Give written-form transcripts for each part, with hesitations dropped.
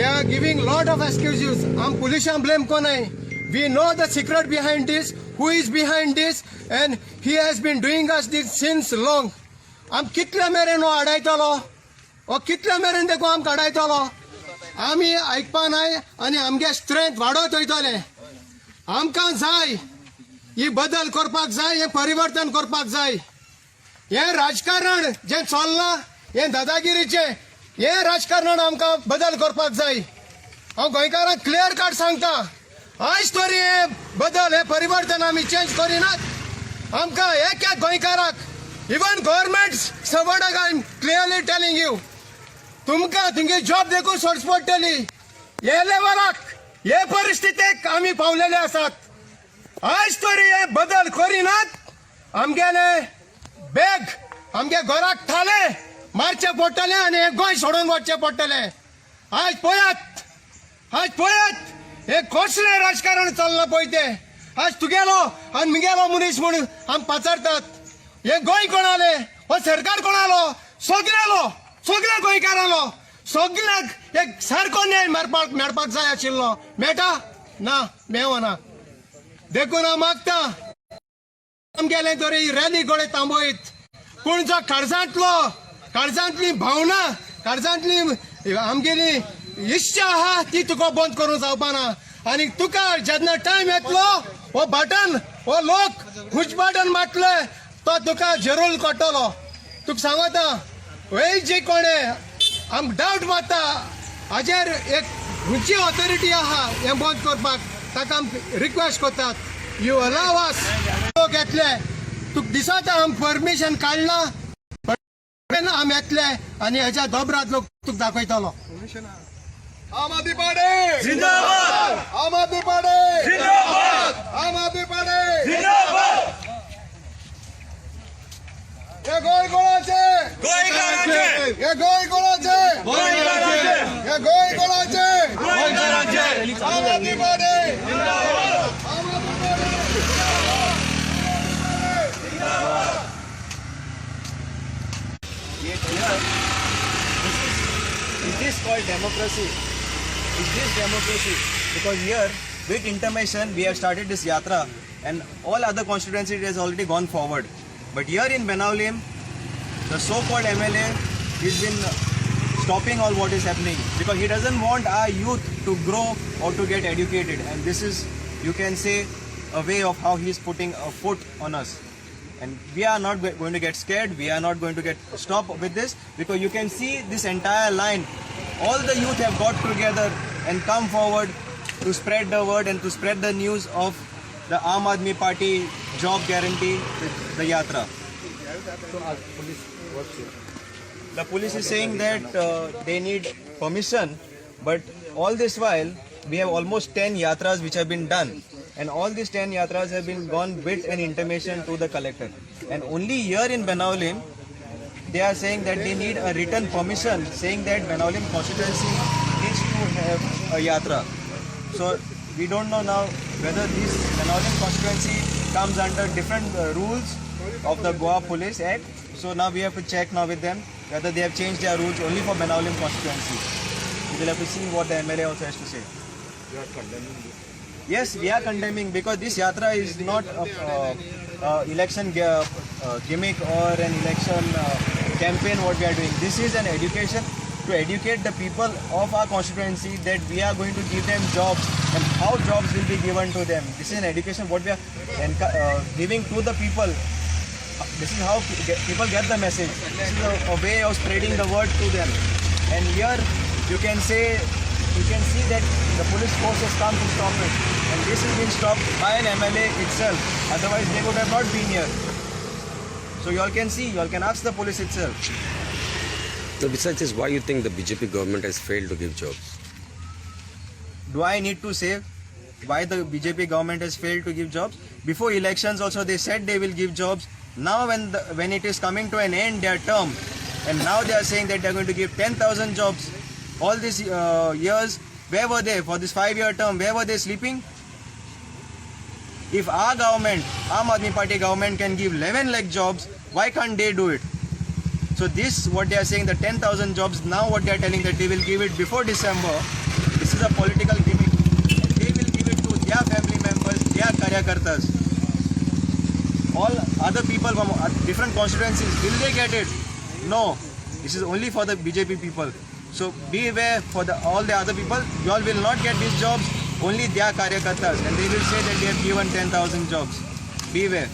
they are giving lot of excuses. हम पुलिसां blame को नहीं. We know the secret behind this, who is behind this, and he has been doing us this since long. हम कितल्या मेरेन अडायतलो, ओ कितल्या मेरेन देखो आम काडायतलो. आमी आयकपा नाय आनी आमगे स्ट्रेंथ वाडत वयतले. आमकां जाय ही बदल करपाक जाय, हे परिवर्तन करपाक जाय. हे राजकारण जे चल्लां हे दादागिरीचे हे राजकारण आमकां बदल करपाक जाय. हांव गोंयकारांक क्लियर कट सांगता, आज तरी हे बदल हे परिवर्तन आमी चेंज करिनात. आमकां एक गोंयकाराक इवन गव्हर्मेंट सर्वंटाक I am clearly telling you, तुमकां तुमगे जॉब देखून सोडची पडटली. हे लेवलाक हे परिस्थितीक आमी पावलेले आसात. आज तरी हे बदल करिनात. आमगेले बॅग आमगे घराक थाले मारचे पडटले आनी हे गोंय सोडून वचचे पडटले. आज पळयात हे कसलें राजकारण चल्लां पळय ते. आज तुगेलो आनी मुगेलो मनीस म्हणून आमी पाचारतात. हे गोंय कोणाले, हो सरकार कोणालो, सगळ्या गोंयकारालो. सगळ्याक एक सारको न्याय मेळपाक जाय आशिल्लो. मेळटा ना, मेळना. देखून हांव मागता आमगेले तरी रॅली गोळे थांबयत. पूण जो काळजांतली भावना, काळजांतली आमगेली इच्छा आहा ती तुका बंद करूंक जावपाना. आनी तुका जेन्ना टायम येतलो हो बटन, हो लोक खुश बटन मारतले तो तुका जरूर कळटलो. तुका सांगता हे जे कोणे आम डावट मारता हाजेर एक खंयची ऑथॉरिटी आहा हें बंद करपाक, ताका आम रिक्वेस्ट करतात. यू अलाव अस लोक येतले. तुका दिसता आम परमिशन काडला, आम येतले आनी हेच्या दोबरात लोक तुका दाखयतलो. आम आदमी पार्टी जिंदाबाद, आम आदमी पार्टी जिंदाबाद, आम आदमी पार्टी जिंदाबाद. हे गोंय कोणाचे, हे गोंय कोणाचे, हे गोंय कोणाचे, आम आदमी पार्टी जिंदाबाद, आम आदमी पार्टी जिंदाबाद. Is this called democracy? Is this democracy? Because here, with intimation, we have started this yatra, and all other constituencies has already gone forward. But here in Benaulim, the so-called MLA has been stopping all what is happening because he doesn't want our youth to grow or to get educated. And this is, you can say, a way of how he is putting a foot on us. And we are not going to get scared. We are not going to get stopped with this because you can see this entire line. All the youth have got together and come forward to spread the word and to spread the news of the Aam Aadmi Party job guarantee, the yatra. The police is saying that they need permission, but all this while we have almost 10 yatras which have been done. And all these 10 yatras have been gone with an intimation to the collector. And only here in Benaulim, they are saying that they need a written permission saying that Benaulim constituency needs to have a yatra. So we don't know now whether this Benaulim constituency comes under different rules of the Goa Police Act. So now we have to check now with them whether they have changed their rules only for Benaulim constituency. We will have to see what the MLA also has to say. You are condemning this? Yes, we are condemning because this yatra is not a election gimmick or an election campaign what we are doing. This is an education to educate the people of our constituency that we are going to give them jobs and how jobs will be given to them. This is an education what we are giving to the people. This is how people get the message. This is a way of spreading the word to them. And here you can see that the police force has come to stop it, and this has been stopped by an MLA itself. Otherwise, they would have not been here. So you all can see, you all can ask the police itself. So besides this, why you think the BJP government has failed to give jobs? Do I need to say why the BJP government has failed to give jobs? Before elections also they said they will give jobs. Now when it is coming to an end, their term, and now they are saying that they are going to give 10,000 jobs. All these years, where were they? For this 5-year term, where were they sleeping? If our government, Aam Aadmi Party government can give 11 lakh jobs, why can't they do it? So this, what they are saying, the 10,000 jobs, now what they are telling that they will give it before December, this is a political gimmick. They will give it to their family members, their karyakartas. All other people from different constituencies, will they get it? No. This is only for the BJP people. So beware for all the other people. You all will not get these jobs. Only their karyakartas, and they will say that they have given 10,000 jobs. Beware.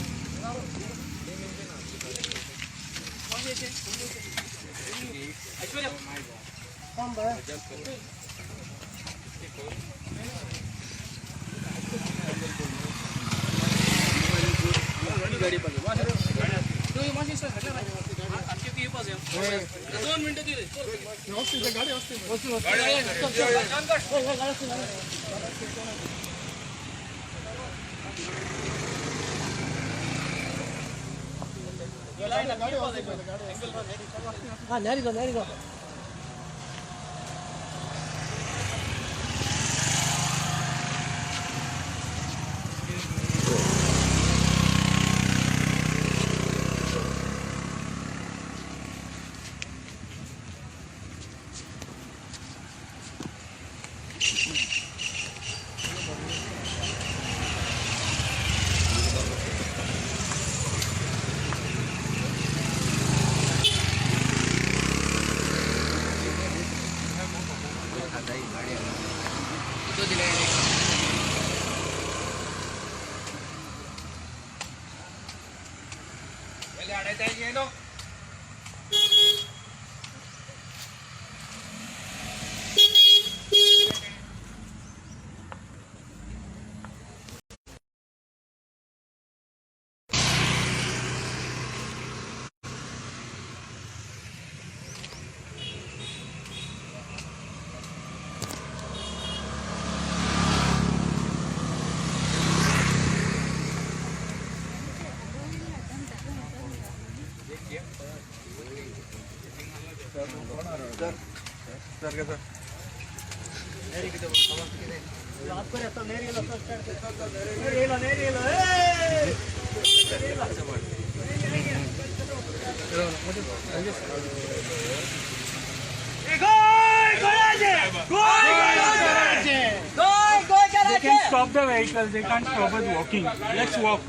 They can stop the vehicles, they can't stop us walking. Let's walk.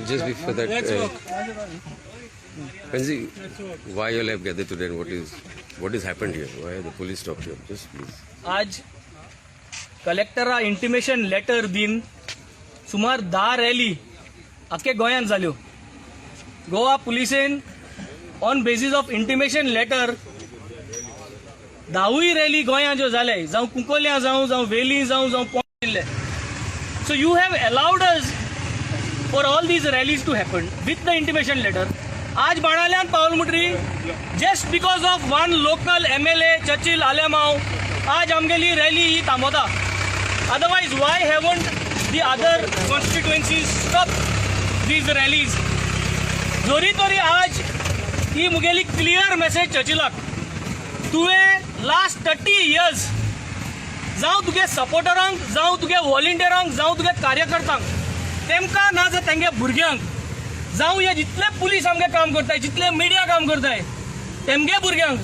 Just before that, Let's walk. Benzi, why you all have gathered today and what is happened here? Why the police stopped you? Just please. आज कलेक्टरा intimation letter दिन सुमार 10 rally आख्या गोंयांत जाल्यो. गोवा पुलिसेन on basis of intimation letter 10 rally गोंयांत ज्यो जाले, जावं कुंकोल्या जावं वेली जावं पोंच जिल्ले. So you have allowed us for all these rallies to happen with the intimation letter. आज बाणाल्यान पावल म्हणटरी just because of one local MLA Churchill Alemao आज आमगेली रॅली ही थांबवता. Otherwise why haven't the other constituencies stop these rallies. जोरी तोरी आज ही मुगेली क्लियर मेसेज चर्चिलाक. तुवें लास्ट 30 years जावं तुगे सपोर्टरांक जावं तुगे व्हॉलिंटियरांक जावं तुगे कार्यकर्त्यांक तेमकां ना जाल्यार तेंगे भुरग्यांक जावं हे जितले पुलीस आमगे काम करताय जितले मिडिया काम करताय तेमगे भुरग्यांक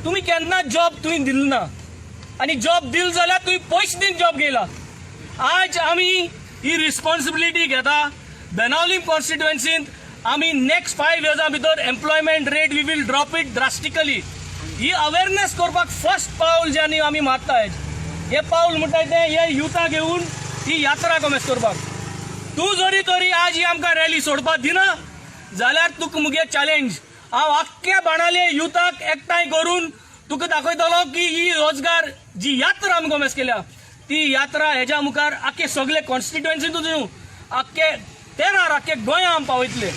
तुमी केन्ना जॉब तुवें दिलो ना. आनी जॉब दिल जाल्यार तुवें पयशे दिन जॉब घेयला. आज आमी ही रिस्पॉन्सिबिलिटी घेता. बेनावलीम कॉन्स्टिट्युएन्सींत आमी नेक्स्ट 5 years भितर employment rate we will drop it drastically. ही अवेरनेस करपाक फर्स्ट पावल जे आमी मारताय हे पावल म्हणटाय ते हे युथा घेवन ही यात्रा कमेस करपाक. तूं जरी तरी आज ही आमकां रॅली सोडपाक दिना जाल्यार तुका मुगे चॅलेंज. हांव आख्ख्या बाणाले युथाक एकठांय करून तुका दाखयतलो की ही रोजगार जी यात्रा आमी कमेस केल्या ती यात्रा हेज्या मुखार आख्खे सगळे कॉन्स्टिट्युएन्सींतूच न्हू आख्खे तेरार आख्खे गोंया आमी पावयतले.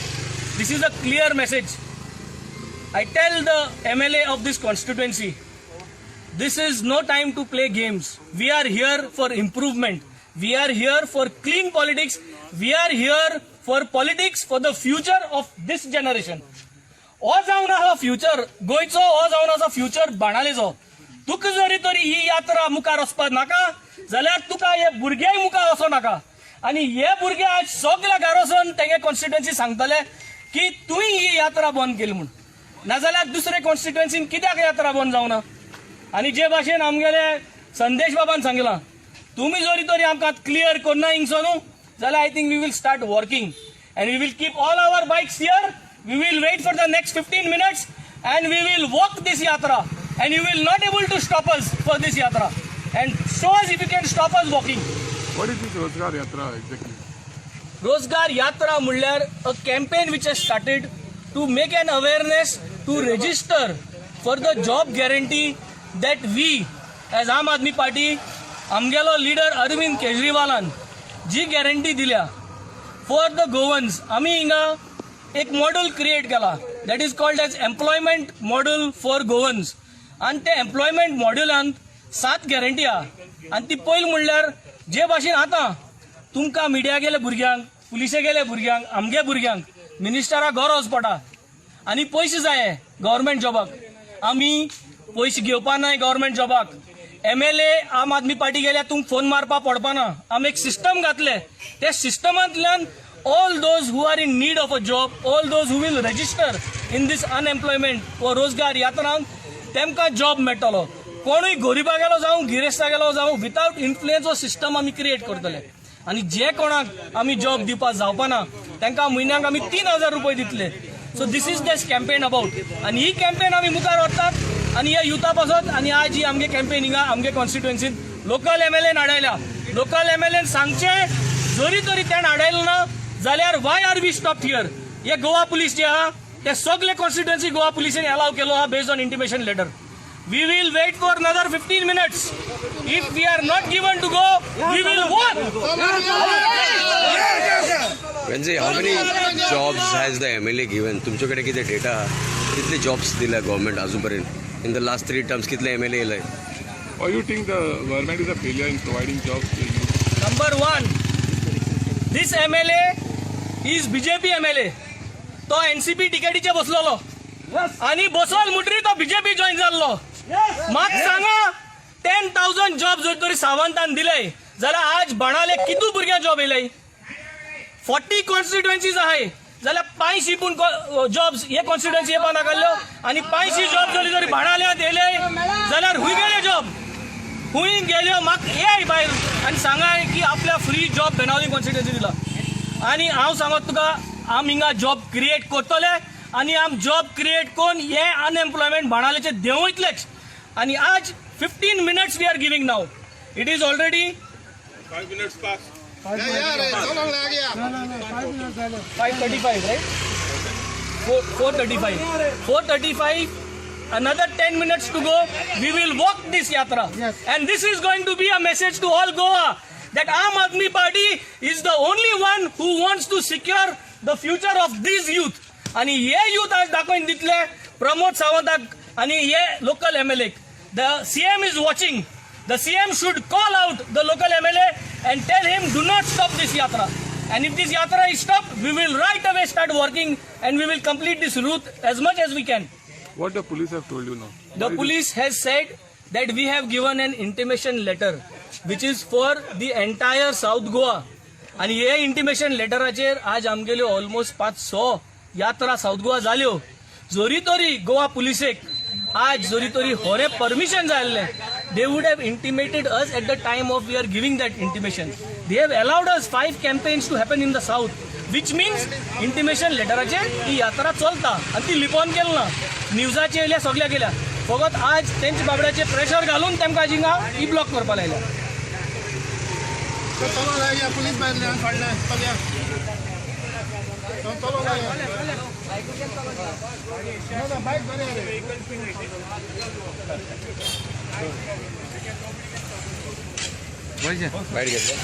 This is a clear message. I tell the MLA of this constituency, this is no time to play games. We are here for improvement. We are here for clean politics. We are here for politics for the future of this generation. हो जावन आसा future गोंयचो, हो जावन आसा future बाणालेचो. तुका जरी तरी ही यात्रा मुखार वचपाक नाका जाल्यार तुका हे भुरगेय मुखार वचो नाका. आनी हे भुरगे आज सगळ्या घरासून तेगे कॉन्स्टिट्युएन्सी सांगतले की तुवें ही यात्रा बंद केली म्हणून. नाजाल्यार दुसरे कॉन्स्टिट्युएन्सीन कित्याक यात्रा बंद जावना. आनी जे भाशेन आमगेले संदेश बाबान सांगला तुम्ही जरी तरी आमकां क्लियर करना हिंगसो न्हू जाल्यार I think we will start working and we will keep all our bikes here. We will wait for the next 15 minutes and we will walk this yatra and you will not able to stop us for this yatra and show us if you can stop us walking. What is this Rozgar Yatra exactly? Rozgar Yatra mullar a campaign which has started to make an awareness to register for the job guarantee that we as Aam Aadmi Party amgelo leader Arvind Kejriwalan G guarantee दिल्या for the Goans आम्ही हिंगा एक model create केला that is called as employment model for Goans आणि त्या employment मॉड्युलांत 7 guarantee आहा आणि ती पयली म्हणल्यार जे भाशेन आतां तुमकां मिडिया गेल्या भुरग्यांक पुलिशे गेल्या भुरग्यांक आमगे भुरग्यांक मिनिस्टरा गरज पडा आनी पयशे जाय गव्हर्मेंट जॉबाक आमी पयशे घेवपा नाय गव्हर्मेंट जॉबाक MLA आम आदमी पार्टी गेल्या तुमकां फोन मारपा पडपाना आमी एक सिस्टम घातले त्या सिस्टमांतल्यान all those who are in need of a job, all those who will register in this unemployment or रोजगार यात्रांक तेमकां जॉब मेळटलो कोणूय गरीबा गेलो जावं गिरेस्ता गेलो जावं विथआउट इन्फ्लुएन्स हो सिस्टम आमी क्रिएट करतले आनी जे कोणाक आमी जॉब दिवपाक जावपाना तांकां म्हयन्याक आमी 3,000 रुपये दितले so this is this campaign about आनी ही कॅम्पेन आमी मुखार व्हरतात आनी ह्या युथा पासत आनी आज ही आमगे कॅम्पेन हिंगा आमगे कॉन्स्टिट्युएन्सीन लोकल MLA हाडयल्या लोकल MLA सांगचे जरी तरी त्यान हाडयलें ना जाल्यार why are we stop here हे गोवा पुलीस जे आहा ते सगळे कॉन्स्टिट्युएन्सी गोवा पुलिसेन अलाव केलो आहा based on intimation letter we will wait for another 15 minutes if we are not given to go we will walk Wenjay, how many jobs has the MLA given? तुमच्याकडे किती डेटा कितले जॉब्स दिल्या government अजूनपर्यंत in the last 3 terms कितले MLA येयले Or you think the government is a failure in providing jobs to youth? Number 1 this MLA is BJP MLA तो NCP टिकेटीचे बसलेलो आणि बसोल मुटरी तो BJP जॉईन जाल्लो म्हाका सांगा 10,000 जॉब जर तरी सावंतान दिले जाल्यार आज बाणाले कितू भुरग्यांक जॉब येयले 40 कॉन्स्टिट्युएन्सीज आहे जाल्यार 500 पूण जॉब्स हे कॉन्स्टिट्युएन्सी येवपा नाकाल्लो आणि 500 जॉब जरी बाणाल्यांत येयले जाल्यार हुंय गेले जॉब हुंय गेल्यो म्हाका येय भायर आनी सांगा की आपल्या फ्री जॉब बेनावली कॉन्स्टिट्युएन्सी दिला आनी हांव सांगत तुका आम हिंगा जॉब क्रिएट करतले आनी आम जॉब क्रिएट करून हे अनएम्प्लॉयमेंट बाणालेचे देव वयतलेच आनी आज 15 minutes we are giving now it is already 5 minutes past. 5:35 right 4:35 another 10 minutes to go we will walk this yatra and this is going to be a message to all Goa that Aam Aadmi Party is the only one who wants to secure the future of these youth आणि हे youth आज दाखवून दितले प्रमोद सावंताक आणि हे local MLA the CM is watching the CM should call out the local MLA and tell him do not stop this yatra and if this yatra is stopped we will right away start working and we will complete this route as much as we can. What the police have told you now? The police has said that we have given an intimation letter which is for the entire South Goa आणि हे intimation लेटराचेर आज आमगेल्यो almost 500 यात्रा south Goa जाल्यो जरी तरी गोवा पुलिसेक आज जरी तरी होरे परमिशन जाल्ले they would have intimated us at the time of we are giving that intimation they have allowed us 5 campaigns to happen in the south which means intimation लेटराचेर ही यात्रा चलता आणि ती लिपोन केली ना न्यूजाचे येयल्या सगळ्या गेल्या फकत आज तेंचे बाबड्याचे प्रेशर घालून तेमकां जिंगा ई ब्लॉक करपा लायल्या चलो लागया पुलिस भायल्यान फाडल्या चलया चलो लागया बाईक बरे बाहेर घेतलं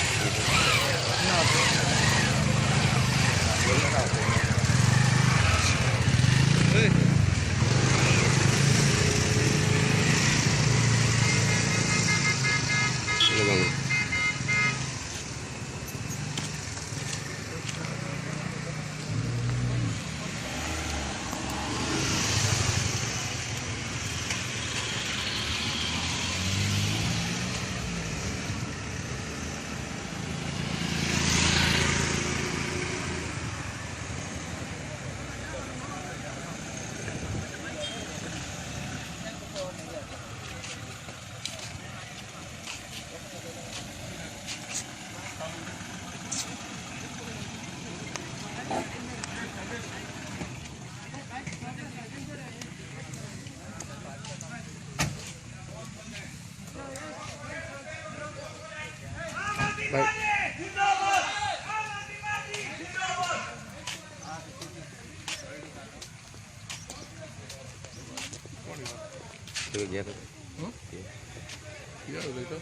तुम्ही घ्या ना. Yeah, later.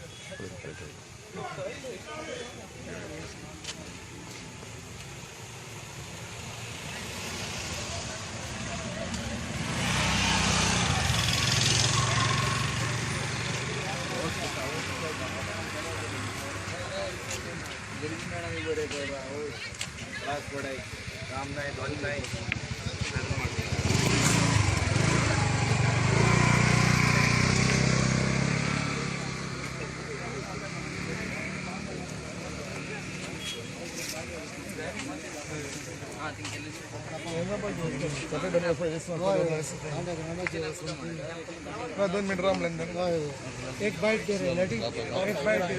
एक बाईट दे रे लटी एक बाईट दे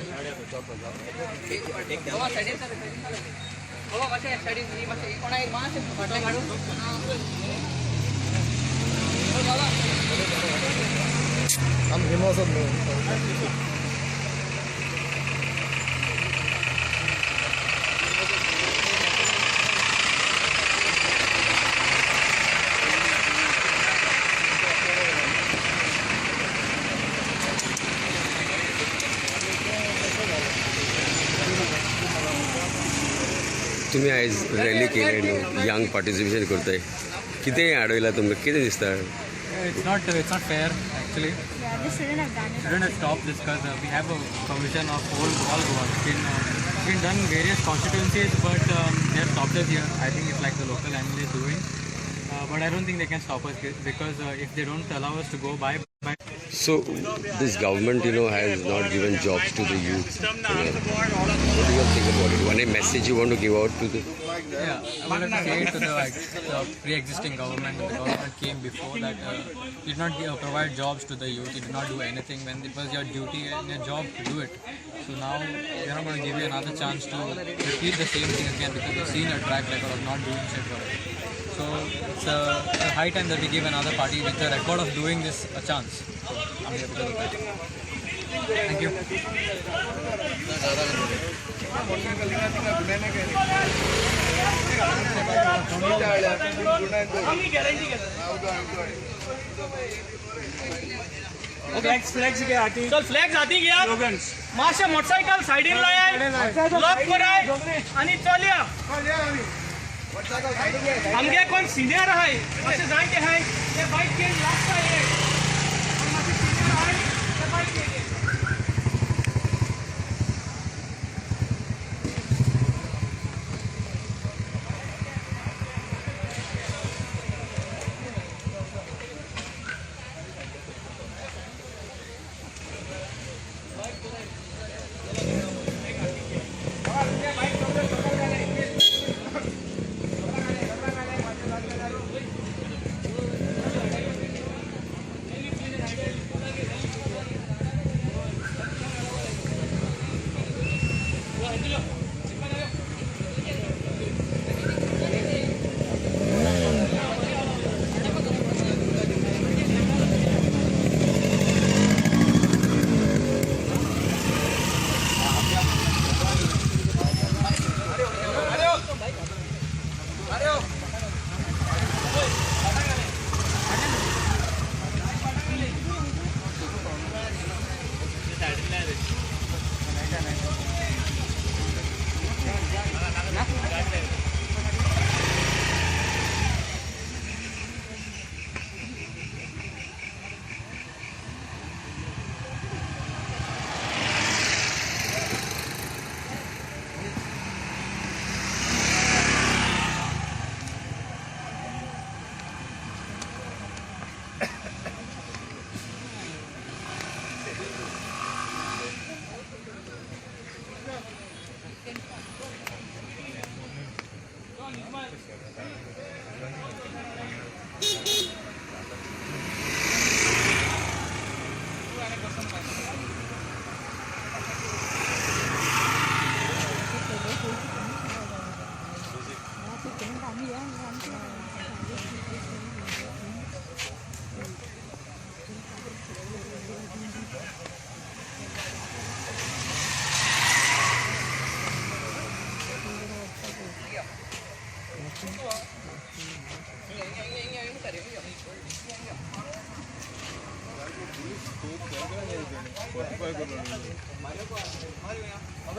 हम हिमाचल में तुम्ही आयज रॅली केली न्हू यंग पार्टिसिपेशन करताय कितें आडयला तुमकां कितें दिसता It's not fair actually. Yeah, they shouldn't have done it. Shouldn't have stopped this because we have a provision of all Goa. It's been done various constituencies, but they have stopped us here. I think it's like the local MLA is doing. But I don't think they can stop us because if they don't allow us to go by. So this government, has not given jobs to the youth. What do you think about it? One message you want to give out to the? Yeah, I wanted to say to the pre-existing government. The government came before that did not provide jobs to the youth. It did not do anything when it was your duty and your job to do it. So now we are not going to give you another chance to repeat the same thing again because we've seen a track record of not doing shit for it. So it's a high time that we give another party with the record of doing this a chance. So I'm here because of that. Thank you. Flex घे हाती चल flags हाती घ्या slogans मातशे motorcycle सायडीन लायात lock कराय आणि चलया आमगे कोण सिनियर आहाय मातशे जायते आहाय ते बाईक घेऊन लागता ये मातशे सिनियर आहाय ते बाईक घेऊन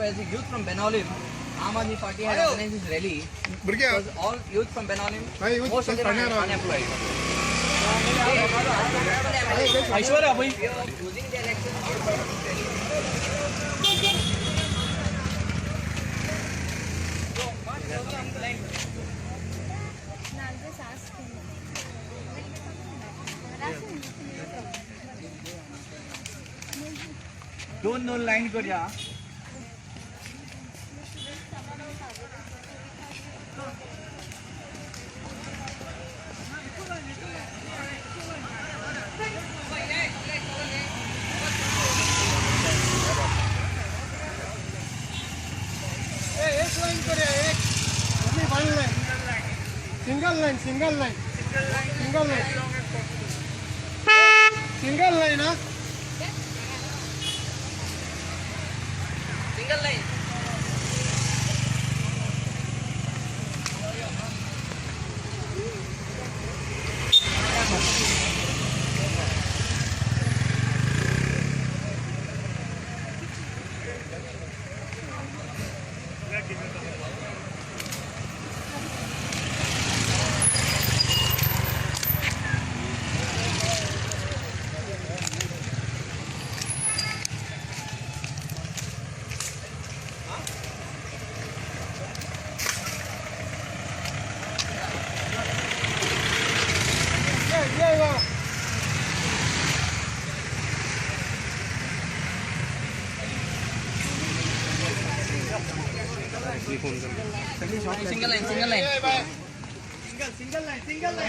As a youth from Benalim, Aam Aadmi Party had organized this rally because all youth from Benalim, most of them are unemployed. Aishwarya भाई We are using the election for rally. I'm just asking. दोन line करूया एक line करे एक only one line single line single line हाँ Single line.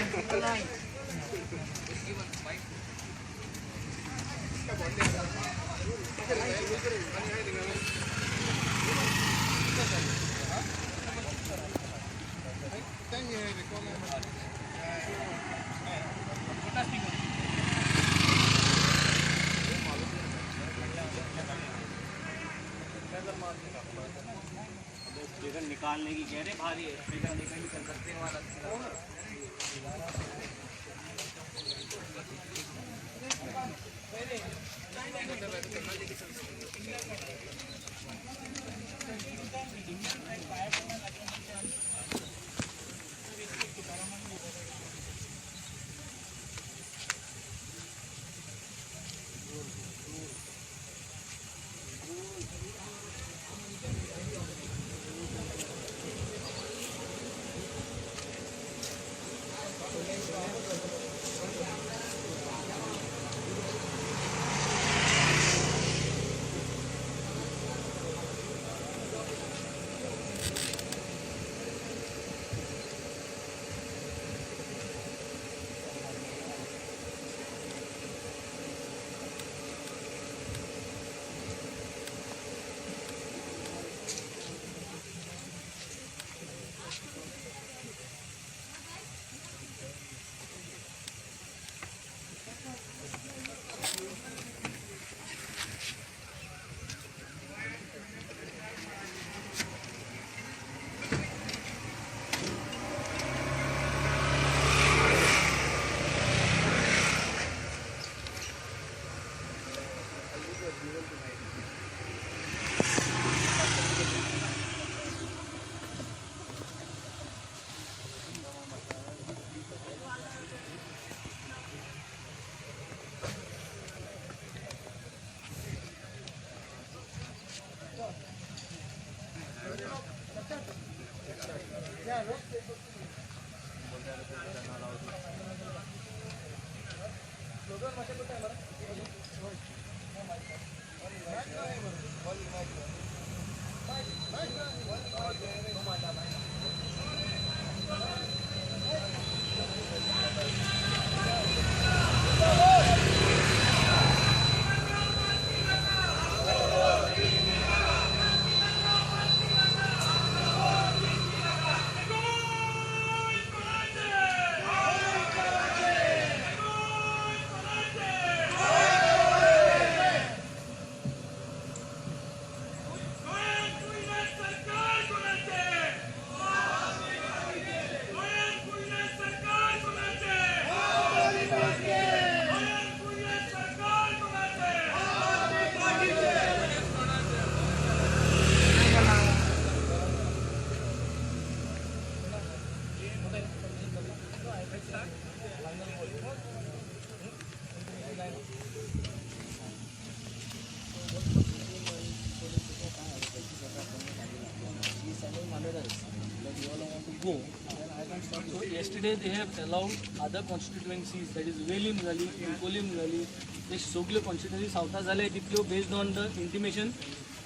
Single line. निकालने की कह रहे भारी है निकल नहीं कर सकते हमारा yesterday they have allowed other constituencies, that is Velim Gali, Kolim Gali, they Sogle constituency, South Zale, based on the intimation.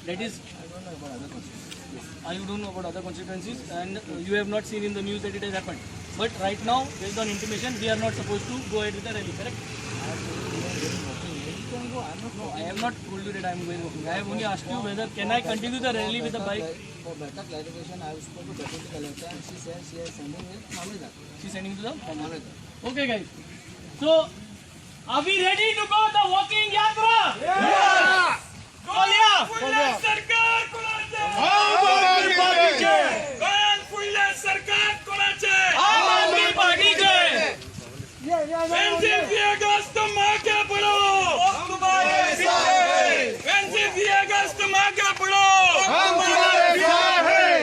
That is, I don't know about other constituencies. You don't know about other constituencies, and you have not seen in the news that it has happened. But right now, based on intimation, we are not supposed to go ahead with the rally, correct? No, I have not told you that I am going walking. I have only asked you whether can I continue the rally with the bike. For better clarification, I have spoken to Deputy Collector and she said she is sending it Mamledar. She is sending to the Mamledar. Okay, guys. So, are we ready to go the walking yatra? Yes. सरकार कोणाचे? आम आदमी पार्टीचे. गयान फुले सरकार कोणाचे? आम आदमी पार्टीचे. NCP अगस्त मागे पडो. एनसीपी अगस्त मागे पडो. हम तुम्हारे साथ हैं.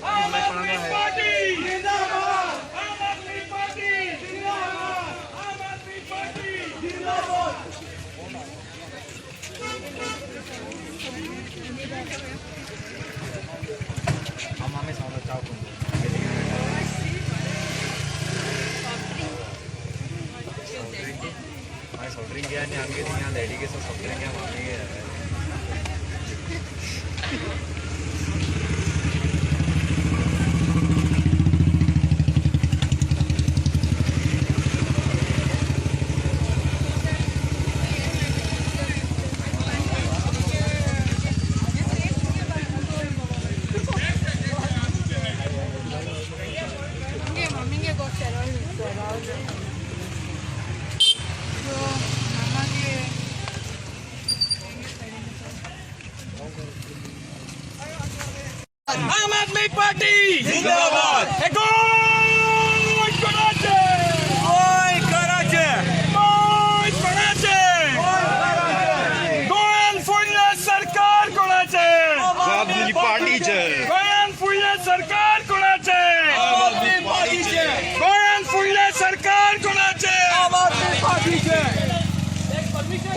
आम आदमी पार्टी जिंदाबाद. आम आदमी पार्टी जिंदाबाद. आम आदमी पार्टी जिंदाबाद. आम आदमी पार्टी जिंदाबाद. कोण कोणाचे? कोण कोणाचे? कोण कोणाचे? गोयन फुडले सरकार कोणाचे? आम आदमी पार्टीचे. गोयन फुडले सरकार कोणाचे? आम आदमी पार्टीचे. गोयन फुडले सरकार कोणाचे? आम आदमी पार्टीचे.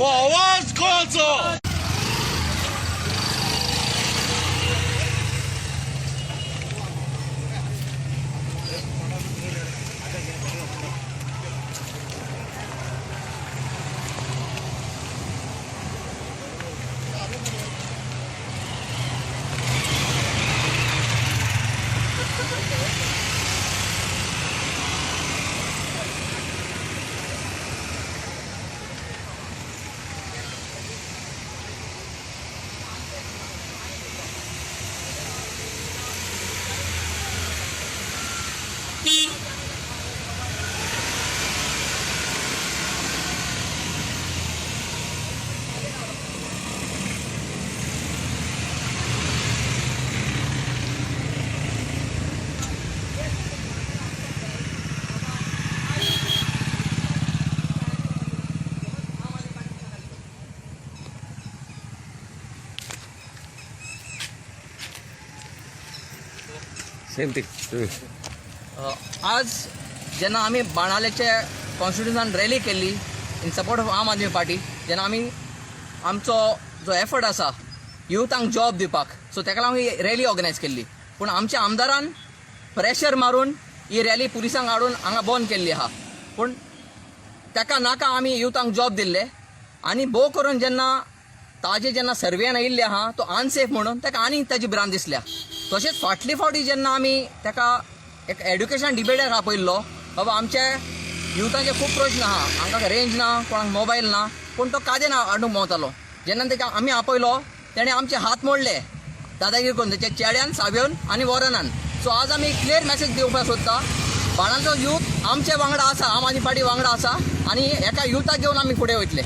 आवाज कोणाचा? Same thing. आज जेन्ना आमी बाणालेचे कॉन्स्टिट्युशन रॅली केल्ली इन सपोर्ट ऑफ आम आदमी पार्टी, जेन्ना आमी आमचो जो एफर्ट आसा युथांक जॉब दिवपाक, सो तेका लागून ही रॅली ऑर्गनायज केल्ली. पूण आमच्या आमदारान प्रेशर मारून ही रॅली पुलिसांक हाडून हांगा बंद केल्ली आहा. पूण तेका नाका आमी युथांक जॉब दिल्ले आनी भोव करून जेन्ना ताजे जेन्ना सर्वेन आयिल्ले आहा तो अनसेफ म्हणून तेका आनी ताजी भिरांत दिसल्या. तशेंच फाटली फावटी जेन्ना आमी तेका एक एड्युकेशन डिबेटाक आपयल्लो, बाबा आमचे युथाचे खूब प्रश्न आहा, हांकां रेंज ना, कोणाक मोबायल ना, पूण तो कादेन हाडूंक भोंवतालो. जेन्ना तेका आमी आपयलो तेणें आमचे हात मोडले दादागिरी करून, तेचे चेड्यान, सावयन आनी वरनान. सो आज आमी क्लियर मॅसेज दिवपाक सोदता, बाणाचो यूथ आमचे वांगडा आसा, आम आदमी पार्टी वांगडा आसा आनी एका युथाक घेवन आमी फुडें वयतले.